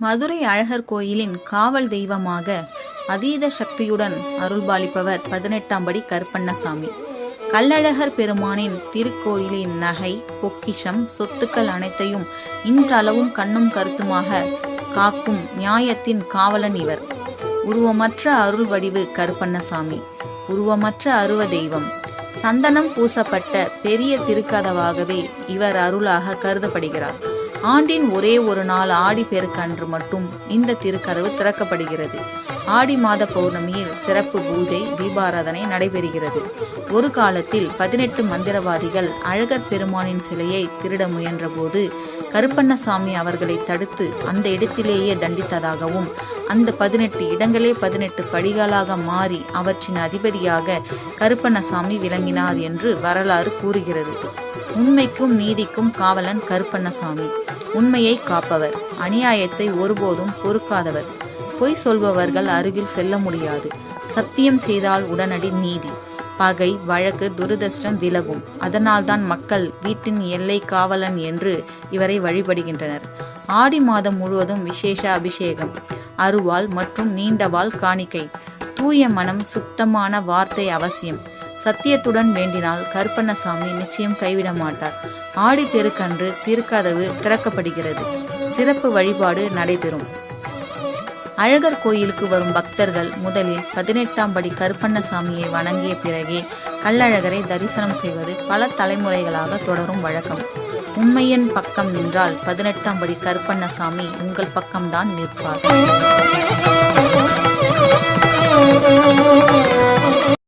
மதுரை அழகர் கோயிலின் காவல் தெய்வமாக அதீத சக்தியுடன் அருள்பாலிப்பவர் 18ஆம் படி கருப்பண்ணசாமி. கள்ளழகர் பெருமானின் திருக்கோயிலின் நகை, பொக்கிஷம், சொத்துக்கள் அனைத்தையும் இன்றளவும் கண்ணும் கருத்துமாக காக்கும் நியாயத்தின் காவலன் இவர். உருவமற்ற அருள் வடிவு கருப்பண்ணசாமி, உருவமற்ற அருவ தெய்வம். சந்தனம் பூசப்பட்ட பெரிய திருக்கதவாகவே இவர் அருளாக கருதப்படுகிறார். ஆண்டின் ஒரே ஒரு நாள் ஆடி பெருக்கன்று மட்டும் இந்த திருக்கதவு திறக்கப்படுகிறது. ஆடி மாத பௌர்ணமியில் சிறப்பு பூஜை, தீபாராதனை நடைபெறுகிறது. ஒரு காலத்தில் 18 மந்திரவாதிகள் அழகர் பெருமானின் சிலையை திருட முயன்றபோது கருப்பண்ணசாமி அவர்களை தடுத்து அந்த இடத்திலேயே தண்டித்ததாகவும், அந்த 18 இடங்களே 18 படிகளாக மாறி அவற்றின் அதிபதியாக கருப்பண்ணசாமி விளங்கினார் என்று வரலாறு கூறுகிறது. உண்மைக்கும் நீதிக்கும் காவலன் கருப்பண்ணசாமி. உண்மையை காப்பவர், அநியாயத்தை ஒருபோதும் பொறுக்காதவர். பொய் சொல்பவர்கள் அருகில் செல்ல முடியாது. சத்தியம் செய்தால் உடனடி நீதி, பகை, வழக்கு, துரதிர்ஷ்டம் விலகும். அதனால்தான் மக்கள் வீட்டின் எல்லை காவலன் என்று இவரை வழிபடுகின்றனர். ஆடி மாதம் முழுவதும் விசேஷ அபிஷேகம், அருவாள் மற்றும் நீண்டவாள் காணிக்கை, தூய மனம், சுத்தமான வார்த்தை அவசியம். சத்தியத்துடன் வேண்டினால் கருப்பண்ணசாமி நிச்சயம் கைவிட மாட்டார். ஆடி பெருக்கன்று திருக்கதவு திறக்கப்படுகிறது. சிறப்பு வழிபாடு நடைபெறும். அழகர் கோயிலுக்கு வரும் பக்தர்கள் முதலில் 18ஆம் படி கருப்பண்ணசாமியை வணங்கிய பிறகே கள்ளழகரை தரிசனம் செய்வது பல தலைமுறைகளாக தொடரும் வழக்கம். உண்மையின் பக்கம் நின்றால் 18ஆம் படி கருப்பண்ணசாமி உங்கள் பக்கம்தான் நிற்பார்.